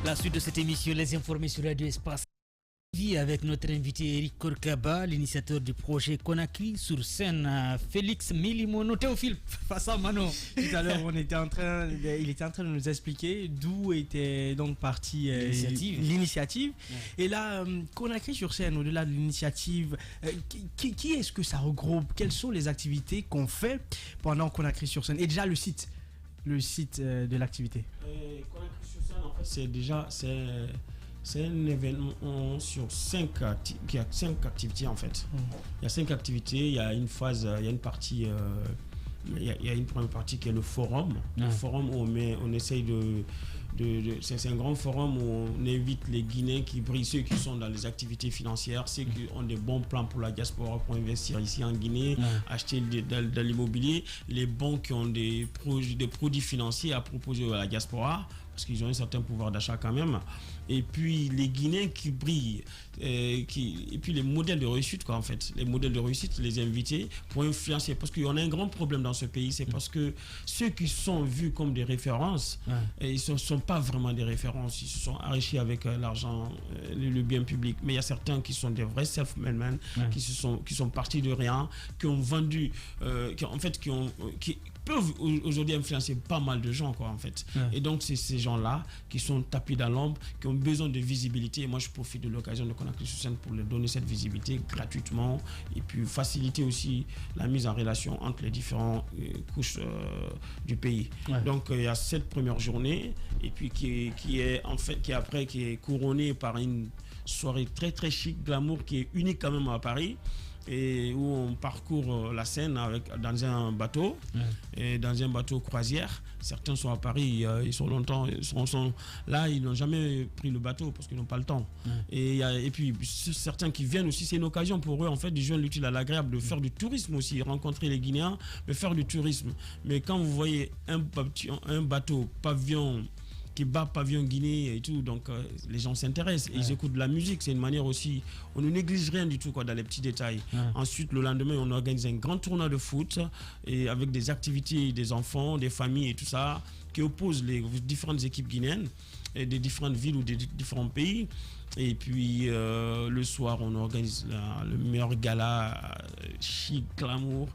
La suite de cette émission, les informés sur Radio Espace avec notre invité Eric Korkaba, l'initiateur du projet Conakry sur scène, Félix Milimono. Théophile, face à Manon. Tout à l'heure, il était en train de nous expliquer d'où était donc partie l'initiative. Ouais. Et là, Conakry sur scène, au-delà de l'initiative, qui est-ce que ça regroupe? Quelles sont les activités qu'on fait pendant Conakry sur scène? Et déjà le site de l'activité. Conakry sur scène, en fait, c'est un événement sur 5 activités en fait. Il y a 5 activités, il y a une phase, il y a une partie, il y a une première partie qui est le forum. Le forum où on essaye c'est un grand forum où on invite les Guinéens qui brillent, ceux qui sont dans les activités financières, ceux qui ont des bons plans pour la diaspora pour investir ici en Guinée, acheter de l'immobilier, les banques qui ont des produits financiers à proposer à la diaspora, parce qu'ils ont un certain pouvoir d'achat quand même. Et puis les Guinéens qui brillent, et puis les modèles de réussite, quoi, en fait. Les modèles de réussite, les invités pour influencer. Parce qu'il y en a un grand problème dans ce pays, c'est parce que ceux qui sont vus comme des références, ils ne sont pas vraiment des références. Ils se sont enrichis avec l'argent, le bien public. Mais il y a certains qui sont des vrais self-made men, qui sont partis de rien, qui ont vendu, qui peuvent aujourd'hui influencer pas mal de gens, quoi, en fait. Et donc c'est ces gens-là qui sont tapis dans l'ombre, qui ont besoin de visibilité. Et moi je profite de l'occasion de Conakry sur scène pour leur donner cette visibilité gratuitement et puis faciliter aussi la mise en relation entre les différentes couches du pays. Donc il y a cette première journée et puis qui est couronnée par une soirée très très chic, glamour, qui est unique quand même à Paris, et où on parcourt la Seine dans un bateau, et dans un bateau croisière. Certains sont à Paris, ils sont longtemps, là, ils n'ont jamais pris le bateau parce qu'ils n'ont pas le temps. Et puis certains qui viennent aussi, c'est une occasion pour eux en fait de joindre l'utile à l'agréable, de faire du tourisme aussi, rencontrer les Guinéens, de faire du tourisme. Mais quand vous voyez un bateau pavillon qui bat pavillon Guinée et tout, donc les gens s'intéressent et ils écoutent de la musique. C'est une manière aussi, on ne néglige rien du tout, quoi, dans les petits détails. Ensuite, le lendemain, on organise un grand tournoi de foot et avec des activités des enfants, des familles et tout ça, qui opposent les différentes équipes guinéennes et des différentes villes ou des différents pays. Et puis le soir, on organise le meilleur gala chic, glamour,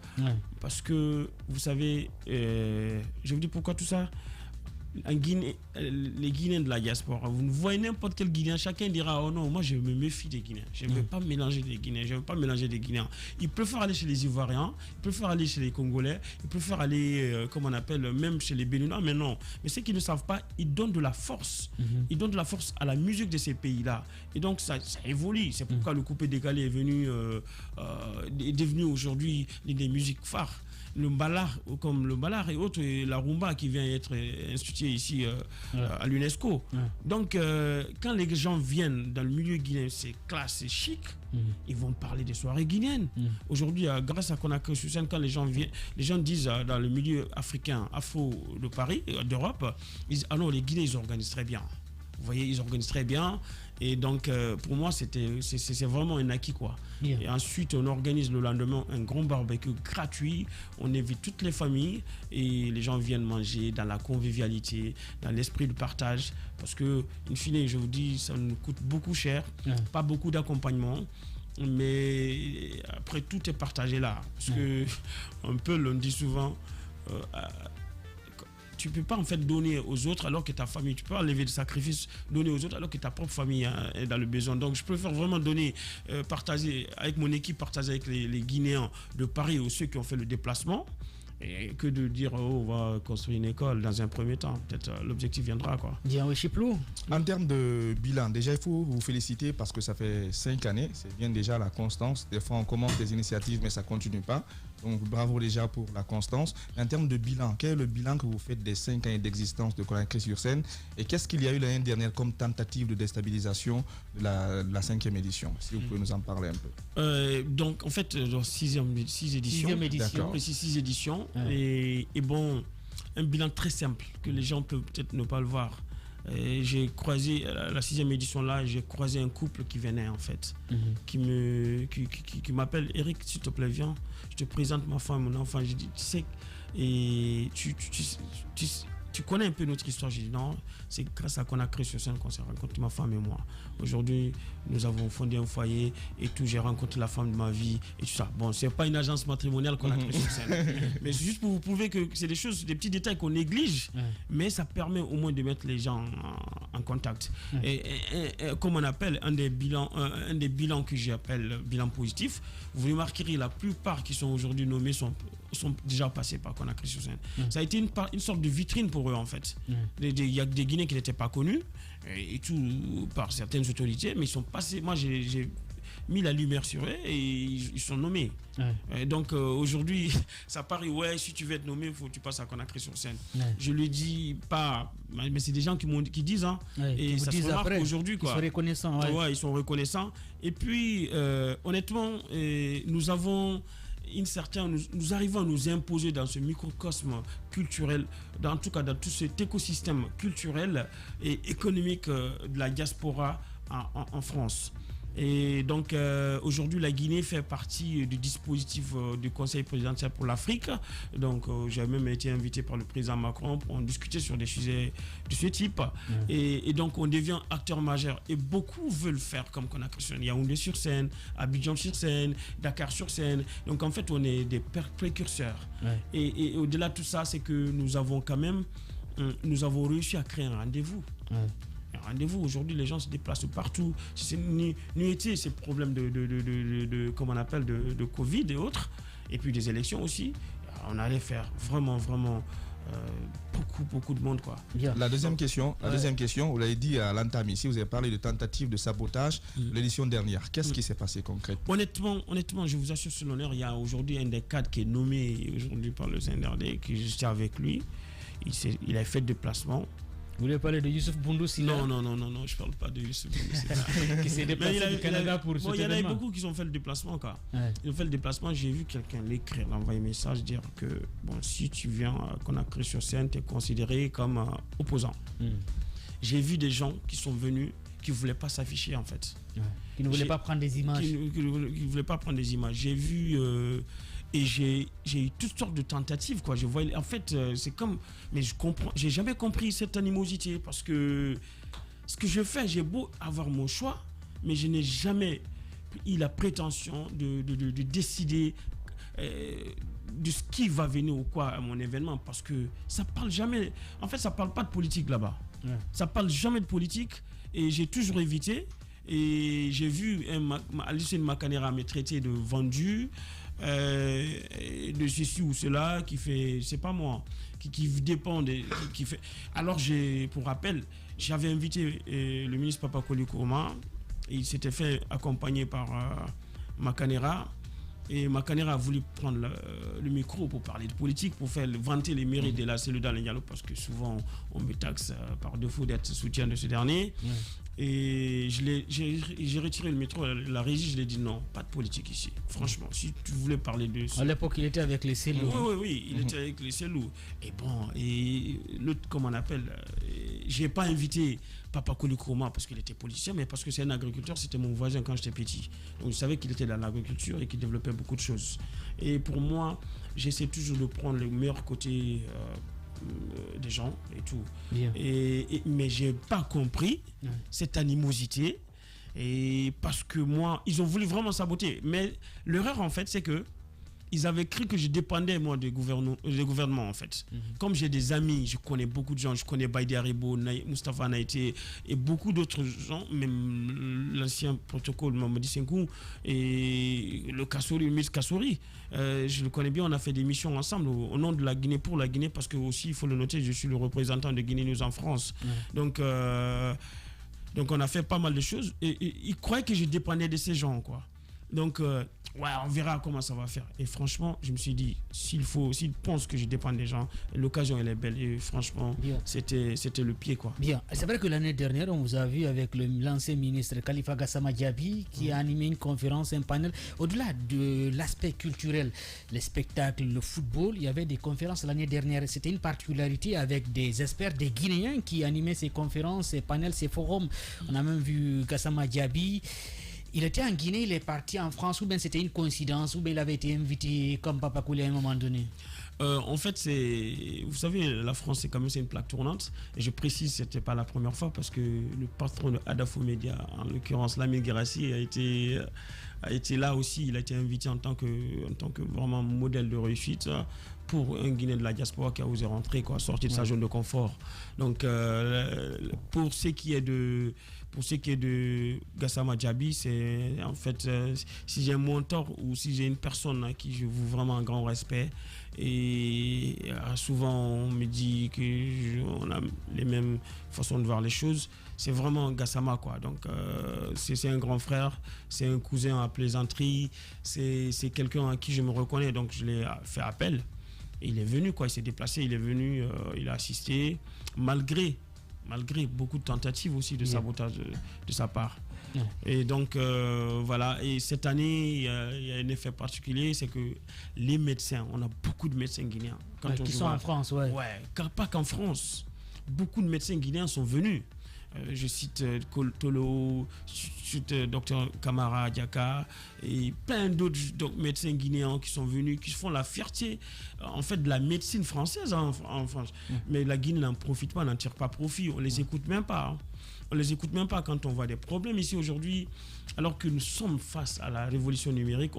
parce que vous savez, je vous dis pourquoi tout ça. En Guinée, les Guinéens de la diaspora, vous voyez n'importe quel Guinéen, chacun dira oh non, moi je me méfie des Guinéens, je ne veux pas mélanger des Guinéens, je ne veux pas mélanger des Guinéens. Ils préfèrent aller chez les Ivoiriens, ils préfèrent aller chez les Congolais, ils préfèrent aller, comme on appelle, même chez les Béninois, mais non. Mais ceux qui ne savent pas, ils donnent de la force. Ils donnent de la force à la musique de ces pays-là. Et donc ça évolue. C'est pourquoi le coupé décalé est devenu aujourd'hui l'une des musiques phares. Le mbalar, comme le mbalar et autres, et la rumba qui vient être instituée ici à l'UNESCO. Donc, quand les gens viennent dans le milieu guinéen, c'est classe, c'est chic, ils vont parler des soirées guinéennes. Aujourd'hui, grâce à Conakry sur scène, quand les gens disent dans le milieu africain, afro de Paris, d'Europe, ils disent ah non, les Guinéens, ils organisent très bien. Vous voyez, ils organisent très bien. Et donc, pour moi, c'est vraiment un acquis, quoi. Et ensuite, on organise le lendemain un grand barbecue gratuit. On invite toutes les familles et les gens viennent manger dans la convivialité, dans l'esprit de partage. Parce que, in fine, je vous dis, ça nous coûte beaucoup cher. Pas beaucoup d'accompagnement. Mais après, tout est partagé là. Parce que, on dit souvent... tu ne peux pas en fait donner aux autres alors que ta famille, tu peux enlever des sacrifices, donner aux autres alors que ta propre famille est dans le besoin. Donc je préfère vraiment donner, partager avec mon équipe, partager avec les Guinéens de Paris ou ceux qui ont fait le déplacement, et que de dire oh, on va construire une école dans un premier temps. Peut-être l'objectif viendra, quoi. En termes de bilan, déjà il faut vous féliciter parce que ça fait 5 années, c'est bien déjà la constance. Des fois on commence des initiatives mais ça ne continue pas. Donc bravo déjà pour la constance. En termes de bilan, quel est le bilan que vous faites des 5 années d'existence de Conakry sur scène et qu'est-ce qu'il y a eu l'année dernière comme tentative de déstabilisation de la 5e édition? Si vous pouvez nous en parler un peu. Donc en fait, 6 éditions. 6 éditions. Et bon, un bilan très simple que les gens peuvent peut-être ne pas le voir. J'ai croisé, la 6e édition là, j'ai croisé un couple qui venait en fait, qui m'appelle Eric, s'il te plaît, viens, je te présente ma femme, mon enfant. J'ai dit, tu sais, et tu tu connais un peu notre histoire. J'ai dit non, c'est grâce à Conakry-sur-Seine qu'on s'est rencontrés, ma femme et moi. Aujourd'hui, nous avons fondé un foyer et tout. J'ai rencontré la femme de ma vie et tout ça. Bon, c'est pas une agence matrimoniale Conakry-sur-Seine, mais c'est juste pour vous prouver que c'est des choses, des petits détails qu'on néglige, mais ça permet au moins de mettre les gens en contact. Et comme on appelle un des bilans que j'appelle bilan positif, vous remarquerez la plupart qui sont aujourd'hui nommés sont déjà passés par Conakry-sur-Seine. Ça a été une sorte de vitrine pour eux en fait. Il y a des Guinéens qui n'étaient pas connus et tout par certaines autorités, mais ils sont passés. Moi j'ai mis la lumière sur eux et ils sont nommés. Et donc aujourd'hui, ça paraît, si tu veux être nommé, il faut que tu passes à Conakry-sur-Seine. Je le dis pas, mais c'est des gens qui disent, et ça se remarque aujourd'hui. Ils sont reconnaissants. Ils sont reconnaissants. Et puis, honnêtement, nous arrivons à nous imposer dans ce microcosme culturel, en tout cas dans tout cet écosystème culturel et économique de la diaspora en France. Et donc aujourd'hui la Guinée fait partie du dispositif du Conseil présidentiel pour l'Afrique. Donc j'ai même été invité par le président Macron pour en discuter sur des sujets de ce type. Et donc on devient acteur majeur et beaucoup veulent faire comme Conakry-sur-Seine. Yaoundé-sur-Seine, Abidjan-sur-Seine, Dakar-sur-Seine. Donc en fait on est des précurseurs. Et au-delà de tout ça, c'est que nous avons réussi à créer un rendez-vous. Rendez-vous. Aujourd'hui, les gens se déplacent partout. C'est nuité, ces problèmes de comment on appelle, de Covid et autres, et puis des élections aussi. On allait faire vraiment beaucoup de monde, quoi. La deuxième question, vous l'avez dit à l'entame ici, vous avez parlé de tentative de sabotage l'édition dernière. Qu'est-ce qui s'est passé concrètement? Honnêtement, je vous assure sur l'honneur, il y a aujourd'hui un des cadres qui est nommé aujourd'hui par le CNRD, que j'étais avec lui. Il a fait de déplacement. Vous voulez parler de Youssouf Boundou? Non, je parle pas de Youssouf Boundou. Qui s'est déplacé du Canada pour ce Il y en a beaucoup qui ont fait le déplacement. Ils ont fait le déplacement, j'ai vu quelqu'un l'écrire, l'envoyer un message, dire que si tu viens à Conakry-sur-Seine, tu es considéré comme opposant. J'ai vu des gens qui sont venus, qui ne voulaient pas s'afficher en fait. Qui ne voulaient pas prendre des images. Qui ne voulaient pas prendre des images. J'ai vu... et j'ai eu toutes sortes de tentatives, quoi. Je voyais, en fait, c'est comme... Mais j'ai jamais compris cette animosité parce que ce que je fais, j'ai beau avoir mon choix, mais je n'ai jamais eu la prétention de décider de ce qui va venir ou quoi à mon événement parce que ça parle jamais... En fait, ça parle pas de politique là-bas. Ça parle jamais de politique et j'ai toujours évité. Et j'ai vu Alicenne Makanera me traiter de vendu, de ceci ou cela qui fait, c'est pas moi, qui dépend qui fait. Alors pour rappel, j'avais invité le ministre Papa Koli Kourma, il s'était fait accompagner par Makanera. Et Makanera a voulu prendre le micro pour parler de politique, pour faire vanter les mérites de la cellule dans le dialogue, parce que souvent on me taxe par défaut d'être soutien de ce dernier. Et j'ai retiré le métro, la régie, je l'ai dit non, pas de politique ici. Franchement, si tu voulais parler de... À l'époque, il était avec les Cellou. Oui, il était avec les Cellou. Et bon, et l'autre, comment on appelle, j'ai pas invité Papa Koli Kourma parce qu'il était politicien, mais parce que c'est un agriculteur, c'était mon voisin quand j'étais petit. Donc je savais qu'il était dans l'agriculture et qu'il développait beaucoup de choses. Et pour moi, j'essaie toujours de prendre le meilleur côté des gens et tout. Mais j'ai pas compris cette animosité, et parce que moi, ils ont voulu vraiment saboter. Mais l'erreur en fait, c'est que ils avaient cru que je dépendais moi des gouvernements en fait. Comme j'ai des amis, je connais beaucoup de gens, je connais Baïdi Haribo, Moustapha Naïté et beaucoup d'autres gens, même l'ancien protocole Mamadi Senkou et le ministre Kassouri. Je le connais bien, on a fait des missions ensemble au nom de la Guinée, pour la Guinée, parce que aussi, il faut le noter, je suis le représentant de Guinée News en France. Donc on a fait pas mal de choses et ils croyaient que je dépendais de ces gens, quoi. Donc, on verra comment ça va faire. Et franchement, je me suis dit, s'ils pensent que je dépends des gens, l'occasion elle est belle. Et franchement, c'était le pied, quoi. Bien. C'est vrai que l'année dernière, on vous a vu avec l'ancien ministre Khalifa Gassama Diaby qui a animé une conférence, un panel. Au-delà de l'aspect culturel, les spectacles, le football, il y avait des conférences l'année dernière. C'était une particularité avec des experts, des Guinéens qui animaient ces conférences, ces panels, ces forums. On a même vu Gassama Diaby. Il était en Guinée, il est parti en France, ou bien c'était une coïncidence, ou bien il avait été invité comme Papa Koli à un moment donné? En fait, vous savez, la France, c'est quand même une plaque tournante. Et je précise, c'était pas la première fois parce que le patron de Adafo Media, en l'occurrence Lamine Guérassi, a été là aussi. Il a été invité en tant que vraiment modèle de réussite pour un Guinéen de la diaspora qui a osé rentrer, sortir de sa zone de confort. Donc, pour ce qui est de Gassama Djabi, c'est en fait, si j'ai un mentor ou si j'ai une personne à qui je voue vraiment un grand respect, et souvent on me dit qu'on a les mêmes façons de voir les choses, c'est vraiment Gassama, quoi. Donc c'est un grand frère, c'est un cousin à plaisanterie, c'est quelqu'un à qui je me reconnais, donc je l'ai fait appel. Et il est venu, il s'est déplacé, il est venu, il a assisté, malgré beaucoup de tentatives aussi de sabotage de sa part. Et donc, voilà. Et cette année, il y a un effet particulier, c'est que les médecins, on a beaucoup de médecins guinéens. Qui sont en France, pas qu'en France. Beaucoup de médecins guinéens sont venus. Je cite Tolo, je cite Dr Kamara Diaka et plein d'autres médecins guinéens qui sont venus, qui font la fierté en fait de la médecine française en France. Mais la Guinée n'en profite pas, n'en tire pas profit. On les écoute même pas. On les écoute même pas quand on voit des problèmes ici aujourd'hui. Alors que nous sommes face à la révolution numérique,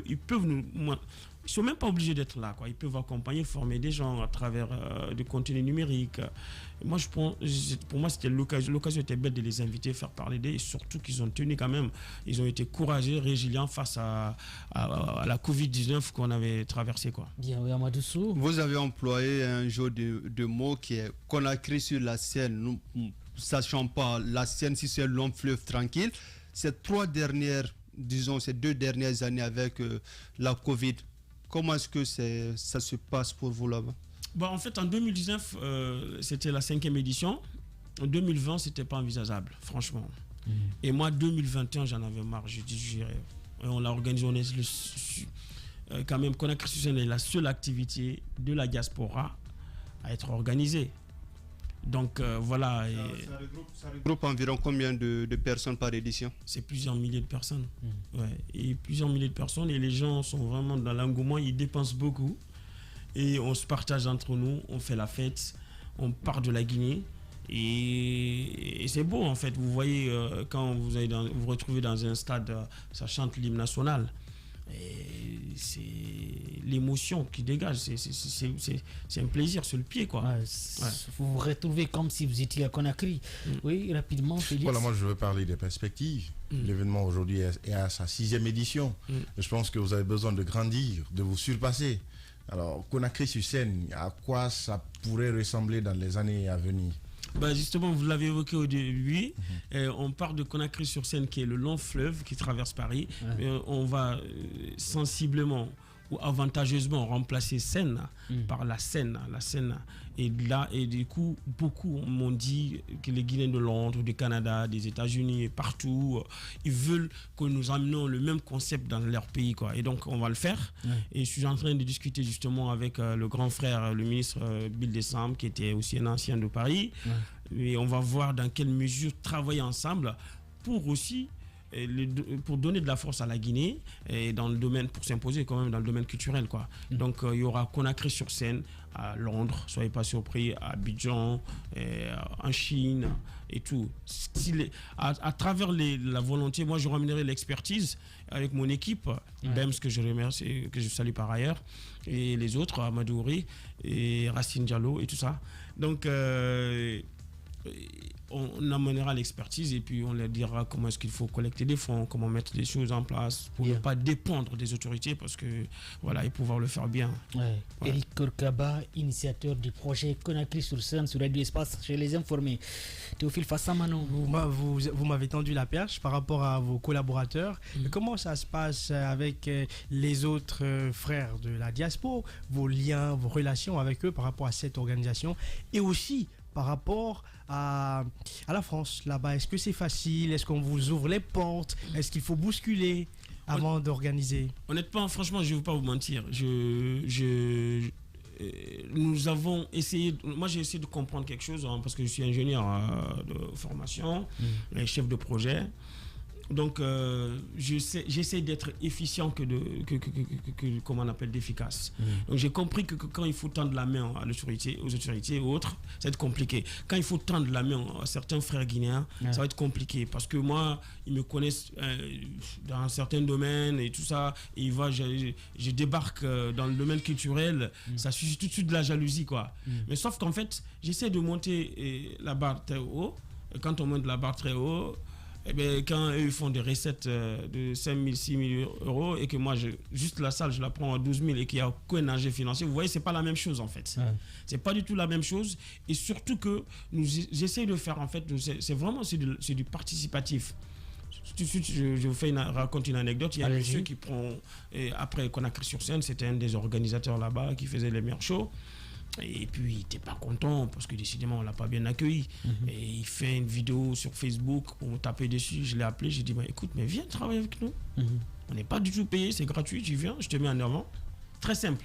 ils peuvent nous... Ils ne sont même pas obligés d'être là, Ils peuvent accompagner, former des gens à travers du contenu numérique. Moi, pour moi, c'était l'occasion était belle de les inviter, faire parler d'eux, et surtout qu'ils ont tenu quand même. Ils ont été courageux, résilients face à la Covid-19 qu'on avait traversée, Bien, oui, Amadou Sou. Vous avez employé un jeu de mots qui est Conakry sur la Seine. Nous ne sachons pas la Seine si c'est un long fleuve tranquille. Ces 2 dernières années avec la Covid, comment est-ce que ça se passe pour vous là-bas? En fait, en 2019, c'était la 5e édition. En 2020, c'était pas envisageable, franchement. Et moi, 2021, j'en avais marre. Je dis, on l'a organisé. Quand même, Conakry sur Seine est la seule activité de la diaspora à être organisée. Donc voilà. Ça regroupe environ combien de personnes par édition? C'est plusieurs milliers de personnes. Et plusieurs milliers de personnes. Et les gens sont vraiment dans l'engouement. Ils dépensent beaucoup. Et on se partage entre nous. On fait la fête. On part de la Guinée. Et c'est beau en fait. Vous voyez, quand vous retrouvez dans un stade, ça chante l'hymne national. Et c'est l'émotion qui dégage, c'est un plaisir sur le pied, Vous vous retrouvez comme si vous étiez à Conakry. Oui, rapidement, Félix. Voilà, moi je veux parler des perspectives. L'événement aujourd'hui est à sa 6e édition. Je pense que vous avez besoin de grandir, de vous surpasser. Alors, Conakry sur Seine, à quoi ça pourrait ressembler dans les années à venir? Justement, vous l'avez évoqué au début, on part de Conakry sur Seine qui est le long fleuve qui traverse Paris. On va sensiblement ou avantageusement remplacer Seine par la Seine. Et là, et du coup, beaucoup m'ont dit que les Guinéens de Londres, du Canada, des États-Unis, partout, ils veulent que nous amenions le même concept dans leur pays, Et donc, on va le faire. Et je suis en train de discuter justement avec le grand frère, le ministre Bill Desambre, qui était aussi un ancien de Paris. Et on va voir dans quelle mesure travailler ensemble pour aussi pour donner de la force à la Guinée et dans le domaine, pour s'imposer quand même dans le domaine culturel, Donc il y aura Conakry sur Seine à Londres, soyez pas surpris, à Abidjan, en Chine et tout. À travers la volonté, moi je ramènerai l'expertise avec mon équipe, BEMS, que je remercie, que je salue par ailleurs, et les autres, Amadou Ouri et Racine Diallo et tout ça. Donc on amènera l'expertise et puis on leur dira comment est-ce qu'il faut collecter des fonds, comment mettre des choses en place pour ne pas dépendre des autorités, parce que et pouvoir le faire bien. Eric Korkaba, initiateur du projet Conakry sur Seine sur Radio Espace, je les informés. Théophile Fassamano. Vous m'avez tendu la perche par rapport à vos collaborateurs. Comment ça se passe avec les autres frères de la diaspora, vos liens, vos relations avec eux par rapport à cette organisation, et aussi par rapport à la France, là-bas? Est-ce que c'est facile? Est-ce qu'on vous ouvre les portes? Est-ce qu'il faut bousculer avant d'organiser? Honnêtement, franchement, je ne vais pas vous mentir. Nous avons essayé... Moi, j'ai essayé de comprendre quelque chose, parce que je suis ingénieur de formation, chef de projet. Donc, j'essaie d'être efficient que comment on appelle, d'efficace. Donc, j'ai compris que quand il faut tendre la main aux autorités ou autres, ça va être compliqué. Quand il faut tendre la main à certains frères guinéens, ça va être compliqué. Parce que moi, ils me connaissent dans certains domaines et tout ça. Et je débarque dans le domaine culturel, ça suscite tout de suite de la jalousie, quoi. Mais sauf qu'en fait, j'essaie de monter la barre très haut. Et quand on monte la barre très haut, eh bien, quand eux font des recettes de 5 000, 6 000 euros et que moi, juste la salle, je la prends à 12 000 et qu'il n'y a aucun enjeu financier, vous voyez, ce n'est pas la même chose en fait. C'est pas du tout la même chose. Et surtout que j'essaie de faire en fait, c'est vraiment du participatif. Tout de suite, je vous raconte une anecdote. Il y a un monsieur qui prend, après Conakry-sur-Seine, c'était un des organisateurs là-bas qui faisait les meilleurs shows. Et puis il n'était pas content parce que décidément on ne l'a pas bien accueilli. Et il fait une vidéo sur Facebook, on tapait dessus, je l'ai appelé, j'ai dit écoute, mais viens travailler avec nous. On n'est pas du tout payé, c'est gratuit, tu viens, je te mets en avant. Très simple.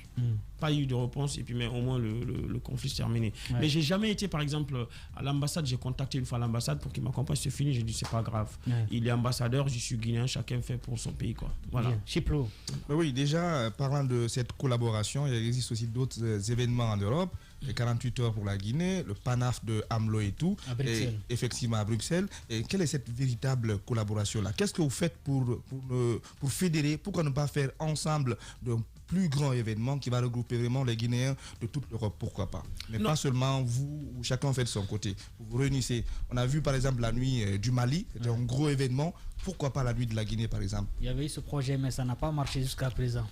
Pas eu de réponse et puis mais au moins le conflit s'est terminé. Mais j'ai jamais été par exemple à l'ambassade, j'ai contacté une fois l'ambassade pour qu'il m'accompagne, c'est fini, j'ai dit c'est pas grave. Il est ambassadeur, je suis guinéen, chacun fait pour son pays, quoi. Voilà. Chiplo. Oui, déjà parlant de cette collaboration, il existe aussi d'autres événements en Europe. Les 48 heures pour la Guinée, le PANAF de AMLO et tout, et effectivement à Bruxelles. Et quelle est cette véritable collaboration-là? Qu'est-ce que vous faites pour fédérer? Pourquoi ne pas faire ensemble de plus grand événement qui va regrouper vraiment les Guinéens de toute l'Europe, pourquoi pas? Mais pas seulement vous, où chacun fait de son côté. Vous vous réunissez. On a vu par exemple la nuit du Mali, c'était un gros événement. Pourquoi pas la nuit de la Guinée, par exemple? Il y avait eu ce projet, mais ça n'a pas marché jusqu'à présent.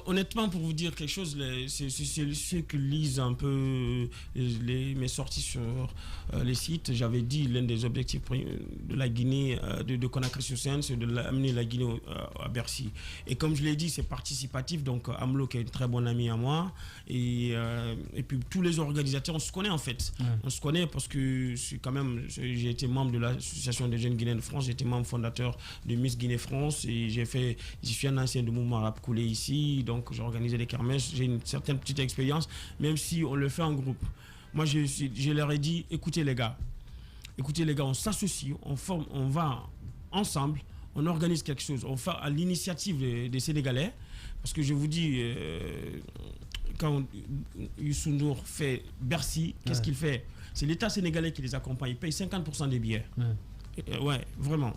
Honnêtement, pour vous dire quelque chose, c'est ceux qui lisent un peu mes sorties sur les sites. J'avais dit l'un des objectifs de la Guinée, de Conakry-sur-Seine, c'est d'amener la Guinée à Bercy. Et comme je l'ai dit, c'est participatif. Donc, AMLO, qui est une très bonne amie à moi, et puis tous les organisateurs, on se connaît en fait. On se connaît parce que j'ai été membre de l'Association des jeunes Guinéens de France, j'ai été membre fondateur de Miss Guinée-France et je suis un ancien du mouvement Rap Coulé ici, donc j'ai organisé des kermesses, j'ai une certaine petite expérience, même si on le fait en groupe. Moi, je leur ai dit, écoutez les gars, on s'associe, on va ensemble, on organise quelque chose, on fait à l'initiative des Sénégalais, parce que je vous dis, quand Youssou N'Dour fait Bercy, qu'est-ce qu'il fait? C'est l'État sénégalais qui les accompagne, il paye 50% des billets. Ouais, vraiment.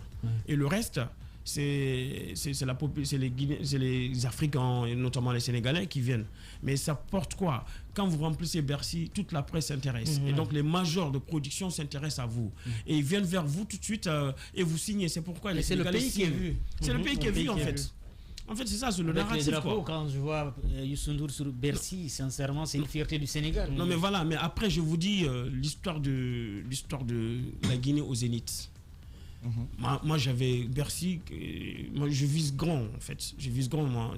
Et le reste, c'est les Africains, et notamment les Sénégalais qui viennent. Mais ça porte quoi? Quand vous remplissez Bercy, toute la presse s'intéresse. Et donc les majors de production s'intéressent à vous. Et ils viennent vers vous tout de suite et vous signez. C'est pourquoi les Sénégalais signent. C'est le pays qui est vu en fait. En fait, c'est ça, c'est le narratif. Quand je vois Youssou N'Dour sur Bercy, sincèrement, c'est une fierté du Sénégal. Non, mais voilà. Mais après, je vous dis l'histoire de la Guinée au Zénith. Moi j'avais Bercy, moi je vise grand en fait, je vise grand moi.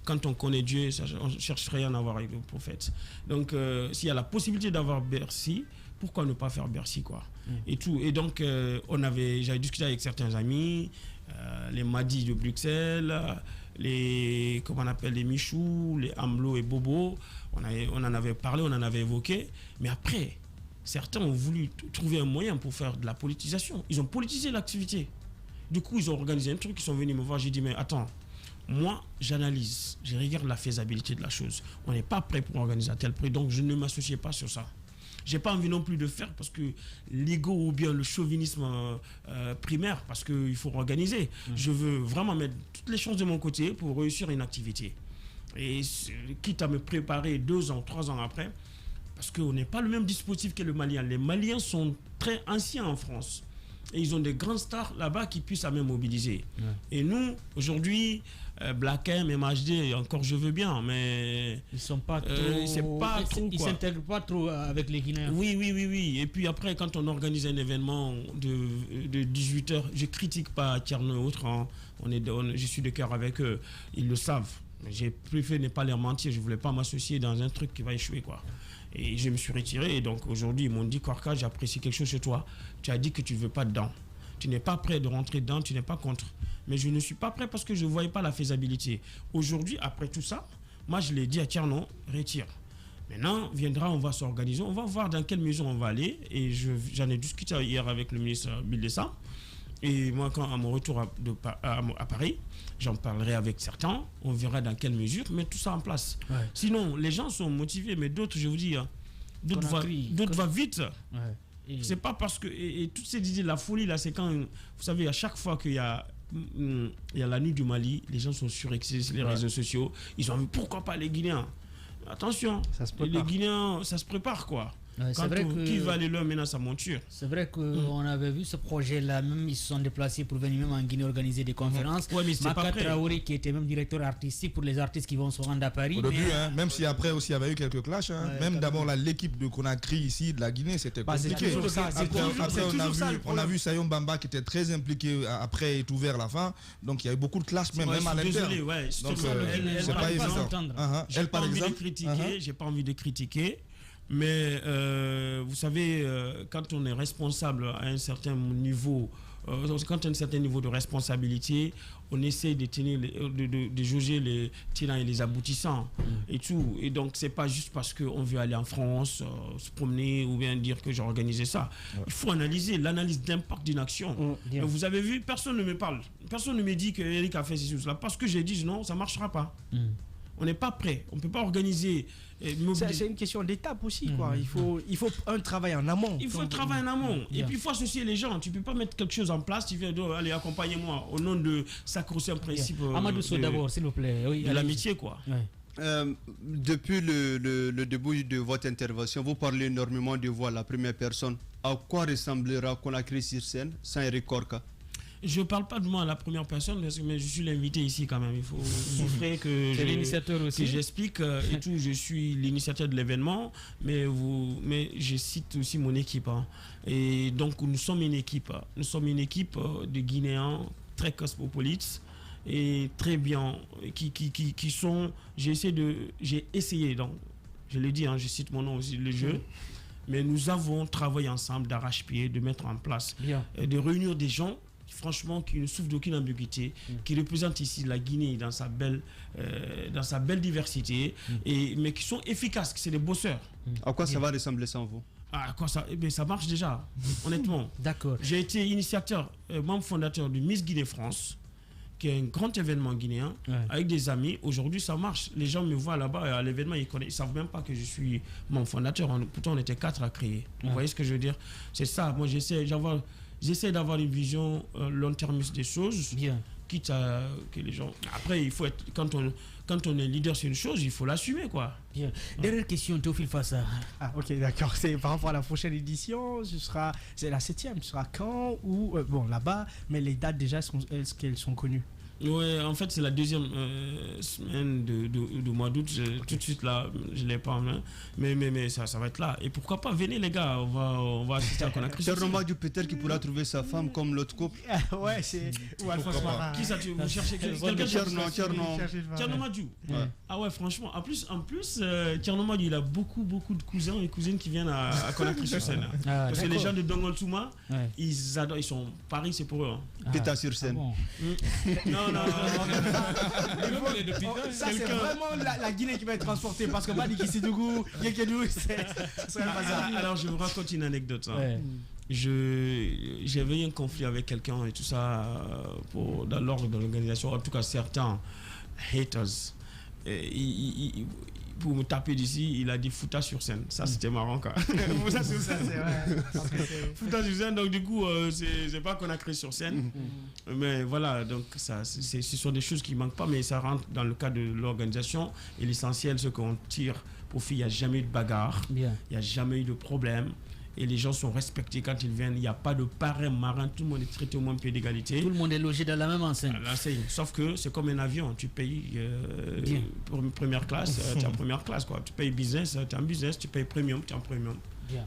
Quand on connaît Dieu, on ne cherche rien à voir avec le prophète. Donc s'il y a la possibilité d'avoir Bercy, pourquoi ne pas faire Bercy quoi? Et tout. Et donc j'avais discuté avec certains amis, les Madi de Bruxelles, les Michou, les Amlo et Bobo, on en avait parlé, on en avait évoqué, mais après certains ont voulu trouver un moyen pour faire de la politisation. Ils ont politisé l'activité. Du coup, ils ont organisé un truc, ils sont venus me voir. J'ai dit, mais attends, moi, j'analyse, je regarde la faisabilité de la chose. On n'est pas prêt pour organiser un tel prix, donc je ne m'associais pas sur ça. J'ai pas envie non plus de faire parce que l'ego ou bien le chauvinisme primaire, parce qu'il faut organiser. Je veux vraiment mettre toutes les chances de mon côté pour réussir une activité. Et quitte à me préparer 2 ans, 3 ans après, parce qu'on n'est pas le même dispositif que les Maliens. Les Maliens sont très anciens en France. Et ils ont des grandes stars là-bas qui puissent à même mobiliser. Et nous, aujourd'hui, Black M, MHD, encore je veux bien, mais... Ils sont pas trop... Ils ne s'intègrent pas trop avec les Guinéens. Oui. Et puis après, quand on organise un événement de 18h, je ne critique pas Tierno et autres. Hein. Je suis de cœur avec eux. Ils le savent. J'ai préféré ne pas leur mentir. Je ne voulais pas m'associer dans un truc qui va échouer, quoi. Et je me suis retiré. Et donc aujourd'hui, ils m'ont dit, Korka, j'apprécie quelque chose chez toi. Tu as dit que tu ne veux pas dedans. Tu n'es pas prêt de rentrer dedans, tu n'es pas contre. Mais je ne suis pas prêt parce que je ne voyais pas la faisabilité. Aujourd'hui, après tout ça, moi je l'ai dit à Tierno, retire. Maintenant, viendra, on va s'organiser, on va voir dans quelle maison on va aller. Et j'en ai discuté hier avec le ministre Bill Dessam. Et moi, quand à mon retour à Paris, j'en parlerai avec certains, on verra dans quelle mesure, mettre tout ça en place. Ouais. Sinon, les gens sont motivés, mais d'autres, je vous dis, d'autres vont vite. Ouais. C'est pas parce que... Et toutes ces idées, la folie, là, c'est quand... Vous savez, à chaque fois qu'il y a la nuit du Mali, les gens sont surexcités sur les réseaux sociaux. Ils ont dit, pourquoi pas les Guinéens? Attention, les Guinéens, ça se prépare, quoi. Ouais, qui va aller leur mener sa monture? C'est vrai qu'on avait vu ce projet-là, même ils se sont déplacés pour venir même en Guinée organiser des conférences. Ouais, mais Maka Traoré, qui était même directeur artistique pour les artistes qui vont se rendre à Paris. Au début, même si après aussi il y avait eu quelques clashs, même d'abord l'équipe de Conakry ici, de la Guinée, c'était compliqué. Après, on a vu Sayon Bamba qui était très impliqué après et tout vers la fin. Donc il y a eu beaucoup de clashs, même à l'interne. Donc c'est pas évident. J'ai pas envie de critiquer, j'ai pas envie de critiquer. Mais vous savez, quand on est responsable à un certain niveau, quand on a un certain niveau de responsabilité, on essaie de tenir, de jauger les tenants et les aboutissants et tout. Et donc, c'est pas juste parce qu'on veut aller en France, se promener ou bien dire que j'ai organisé ça. Ouais. Il faut analyser l'analyse d'impact d'une action. Vous avez vu, personne ne me parle. Personne ne me dit que Eric a fait ceci ou cela. Parce que j'ai dit non, ça ne marchera pas. On n'est pas prêt. On ne peut pas organiser. C'est une question d'étape aussi, quoi. Il faut un travail en amont. Il faut un travail en amont. Et puis, il faut associer les gens. Tu ne peux pas mettre quelque chose en place. Tu viens aller accompagner-moi au nom de sacro-saint principe. Amadou Sow, d'abord, s'il vous plaît. Oui, de l'amitié, quoi. Depuis le début de votre intervention, vous parlez énormément de voix à la première personne. À quoi ressemblera Conakry sur scène sans Eric Korka? Je ne parle pas de moi à la première personne, mais je suis l'invité ici quand même. Il faut souffrir que l'initiateur aussi. J'explique et tout. Je suis l'initiateur de l'événement, mais je cite aussi mon équipe. Et donc, nous sommes une équipe. Nous sommes une équipe de Guinéens très cosmopolites et très bien, qui sont... J'ai essayé, donc, je l'ai dit, je cite mon nom aussi, le jeu. Mais nous avons travaillé ensemble d'arrache-pied, de mettre en place, de réunir des gens franchement qui ne souffrent d'aucune ambiguïté, qui représentent ici la Guinée dans sa belle diversité, mais qui sont efficaces, c'est des bosseurs. À quoi ça va ressembler sans vous? À quoi ça? Ça marche déjà, honnêtement. D'accord. J'ai été initiateur, membre fondateur de Miss Guinée France, qui est un grand événement guinéen, avec des amis. Aujourd'hui, ça marche. Les gens me voient là-bas à l'événement, ils ne savent même pas que je suis membre fondateur. Pourtant, on était 4 à créer. Vous voyez ce que je veux dire? C'est ça. Moi, j'essaie d'avoir une vision long-termiste des choses, quitte à que les gens... Après, il faut être... Quand on est leader sur une chose, il faut l'assumer, quoi. Bien. Dernière question, Théophile Fassa. Ah, ok, d'accord. C'est par rapport à la prochaine édition, c'est la 7e. Ce sera quand ou... bon, là-bas, mais les dates déjà, est-ce qu'elles sont connues? Oui, en fait, c'est la deuxième semaine de mois d'août. Tout de suite, là, je ne l'ai pas en main. Mais ça va être là. Et pourquoi pas, venez les gars, on va assister à Conakry. Tchernomadiou, peut-être qu'il pourra trouver sa femme comme l'autre couple. Ouais, c'est... Ou Alphonse Marin. Qui ça, vous cherchez quelqu'un? Tchernomadiou. Ah ouais, franchement. En plus, Tchernomadiou, il a beaucoup de cousins et cousines qui viennent à Conakry-sur-Seine. Parce que les gens de Dongoltouma, ils adorent, ils sont... Paris, c'est pour eux. Péta-sur-Seine. Non. Ça, c'est vraiment la Guinée qui va être transportée parce que Madi Kissidougou, Yekedou, c'est un bazar. Alors, je vous raconte une anecdote. J'avais eu un conflit avec quelqu'un et tout ça dans l'ordre de l'organisation. En tout cas, certains haters. Pour me taper d'ici, il a dit Fouta sur scène. Ça, c'était marrant, quoi. Fouta sur scène, c'est vrai. Fouta sur scène, donc du coup, c'est pas qu'on a créé sur scène. Mais voilà, donc ce sont des choses qui manquent pas, mais ça rentre dans le cadre de l'organisation. Et l'essentiel, c'est qu'on tire profit. Il n'y a jamais eu de bagarre. Il n'y a jamais eu de problème. Et les gens sont respectés quand ils viennent. Il n'y a pas de parrain, marin. Tout le monde est traité au même pied d'égalité. Tout le monde est logé dans la même enseigne. Sauf que c'est comme un avion. Tu payes pour première classe, tu es en première classe. Quoi. Tu payes business, tu es en business. Tu payes premium, tu es en premium. Bien.